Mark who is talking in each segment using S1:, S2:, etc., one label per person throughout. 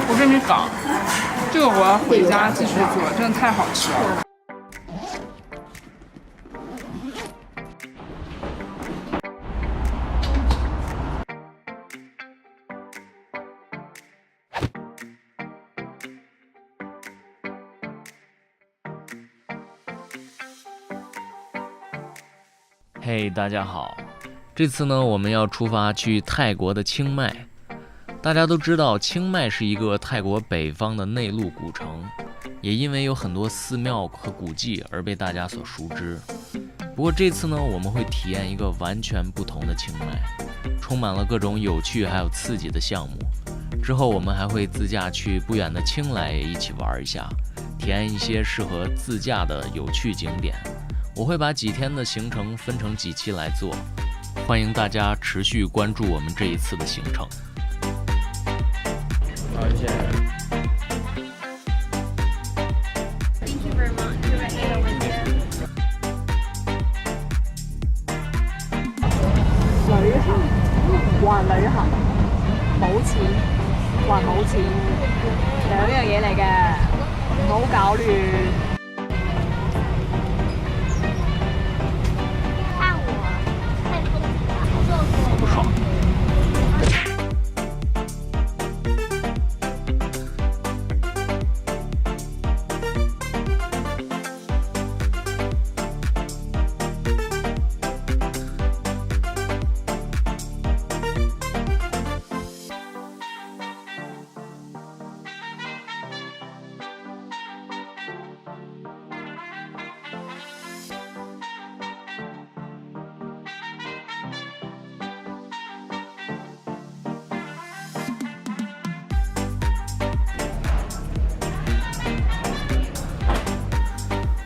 S1: 我跟你讲，这个我要回家继续做，真的太好吃了。
S2: 嘿，大家好，这次呢，我们要出发去泰国的清迈。大家都知道，清迈是一个泰国北方的内陆古城，也因为有很多寺庙和古迹而被大家所熟知。不过这次呢，我们会体验一个完全不同的清迈，充满了各种有趣还有刺激的项目。之后我们还会自驾去不远的清莱也一起玩一下，体验一些适合自驾的有趣景点。我会把几天的行程分成几期来做，欢迎大家持续关注我们这一次的行程。
S1: 好，谢谢。
S3: Thank you very much. You're right here with you.
S4: 旅行還旅行，冇錢還冇錢，兩樣嘢嚟嘅，唔好搞亂。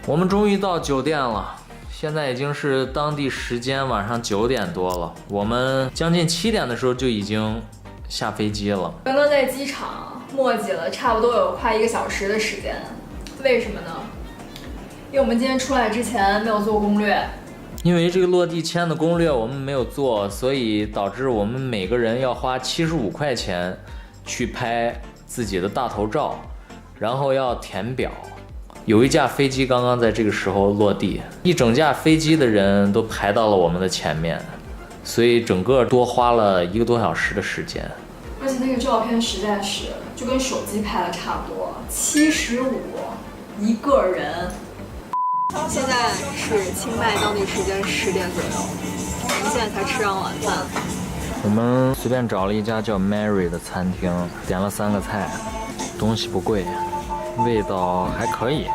S2: 我们终于到酒店了，现在已经是当地时间晚上9点多了，我们将近7点的时候就已经下飞机了。
S5: 刚刚在机场墨迹了差不多有快1个小时的时间，为什么呢？因为我们今天出来之前没有做攻略。
S2: 因为这个落地签的攻略我们没有做，所以导致我们每个人要花75块钱去拍自己的大头照，然后要填表。有一架飞机刚刚在这个时候落地，一整架飞机的人都排到了我们的前面，所以整个多花了1个多小时的时间。
S5: 而且那个照片实在是就跟手机拍的差不多，75一个人。
S4: 现在是清迈当地时间10点左右，我们现在才吃上晚饭。
S2: 我们随便找了一家叫 Mary 的餐厅，点了3个菜，东西不贵，味道还可以。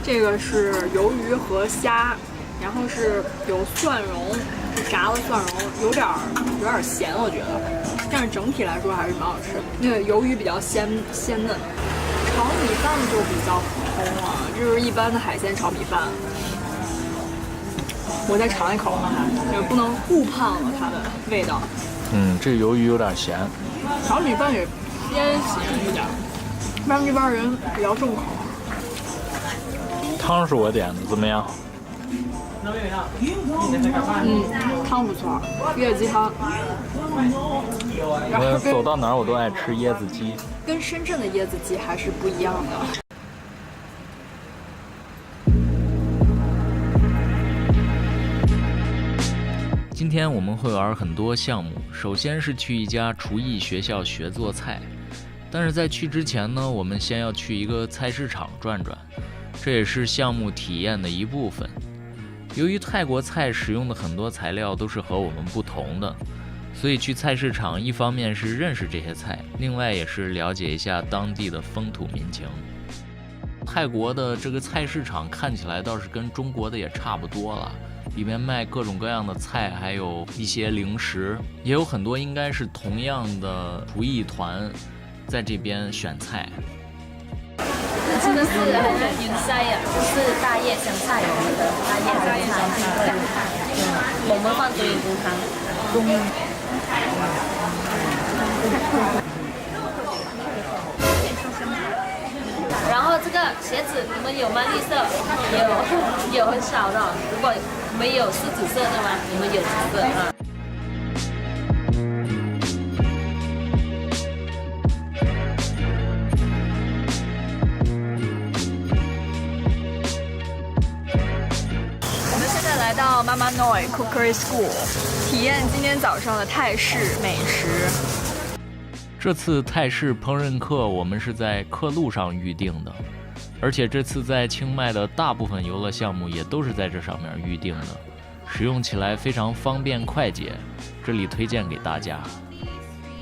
S4: 这个是鱿鱼和虾，然后是有蒜蓉，是炸的蒜蓉，有点咸，我觉得，但是整体来说还是蛮好吃。那个鱿鱼比较鲜嫩，炒米饭就比较普通了，就是一般的海鲜炒米饭。我再尝一口，也不能误判了它的味道。
S2: 这鱿鱼有点咸，
S4: 炒米饭也偏咸一点，他们这边人比较重口。
S2: 汤是我点的，怎么样？
S4: 汤不错，椰子鸡汤。
S2: 我走到哪儿我都爱吃椰子鸡，
S4: 跟深圳的椰子鸡还是不一样的。
S2: 今天我们会玩很多项目，首先是去一家厨艺学校学做菜，但是在去之前呢，我们先要去一个菜市场转转，这也是项目体验的一部分。由于泰国菜使用的很多材料都是和我们不同的，所以去菜市场一方面是认识这些菜，另外也是了解一下当地的风土民情。泰国的这个菜市场看起来倒是跟中国的也差不多了，里面卖各种各样的菜，还有一些零食，也有很多应该是同样的厨艺团在这边选菜。
S3: 这个是云塞啊，就是大叶香菜，我们的大叶香菜，对，我们放冬菇汤，然后这个鞋子你们有吗？绿色有很少的，如果没有是紫色的吗？你们有紫色啊？
S5: Joy Cookery School， 体验今天早上的泰式美食。
S2: 这次泰式烹饪课我们是在课路上预定的，而且这次在清迈的大部分游乐项目也都是在这上面预定的，使用起来非常方便快捷，这里推荐给大家。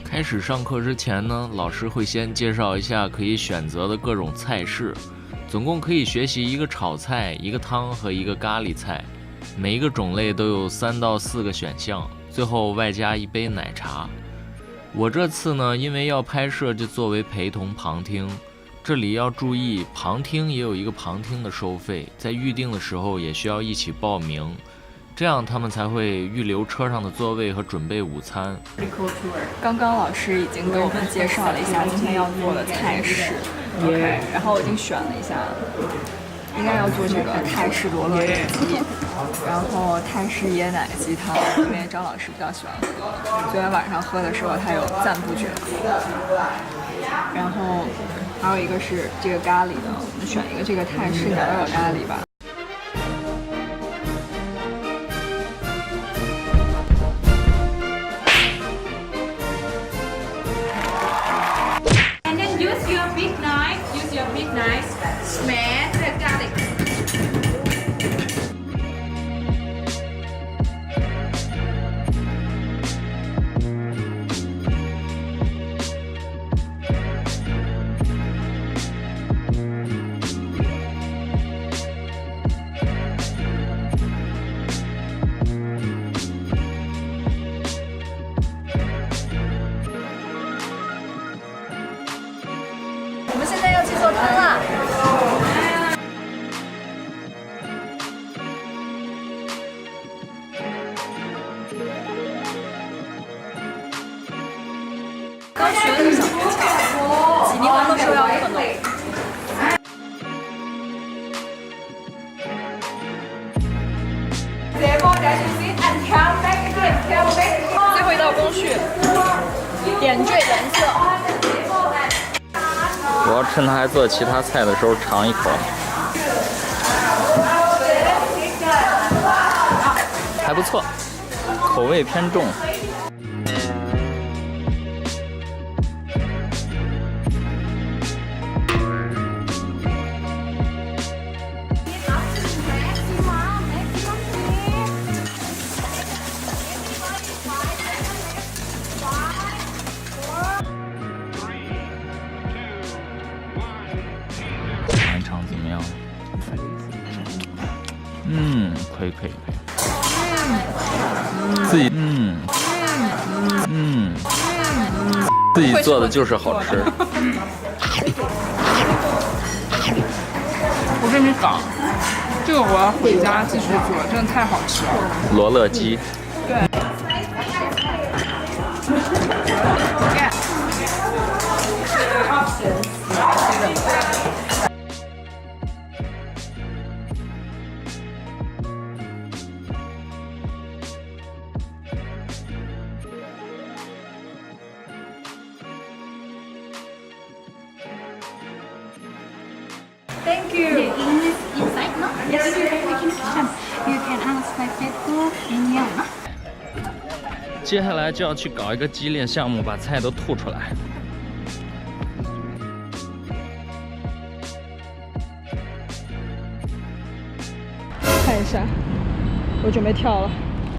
S2: 开始上课之前呢，老师会先介绍一下可以选择的各种菜式，总共可以学习一个炒菜、一个汤和一个咖喱菜，每一个种类都有3到4个选项，最后外加一杯奶茶。我这次呢，因为要拍摄，就作为陪同旁听。这里要注意，旁听也有一个旁听的收费，在预定的时候也需要一起报名，这样他们才会预留车上的座位和准备午餐。
S5: 刚刚老师已经给我们介绍了一下今天要做的菜式 ，OK， 然后我已经选了一下，应该要做这个泰式罗勒野鸡，然后泰式椰奶鸡汤，因为张老师比较喜欢喝，昨天晚上喝的时候他有赞不绝口。然后还有一个是这个咖喱的，我们选一个这个泰式牛肉咖喱吧。
S6: And then use your big knife, smash the garlic.
S5: 刚学的是小诀窍，挤柠檬的时候要这么弄。最后一道工序，点缀颜色。
S2: 我要趁他还做其他菜的时候尝一口，还不错，口味偏重。尝一尝怎么样？可以。自己做的就是好吃。
S1: 我跟你讲，这个我要回家继续做，真的太好吃了。
S2: 罗勒鸡。
S1: 对。
S5: Thank you.
S6: The English inside, no? Yes. You can ask my people in young.
S2: 接下来就要去搞一个激烈项目，把菜都吐出来。
S4: 看一下，我准备跳了。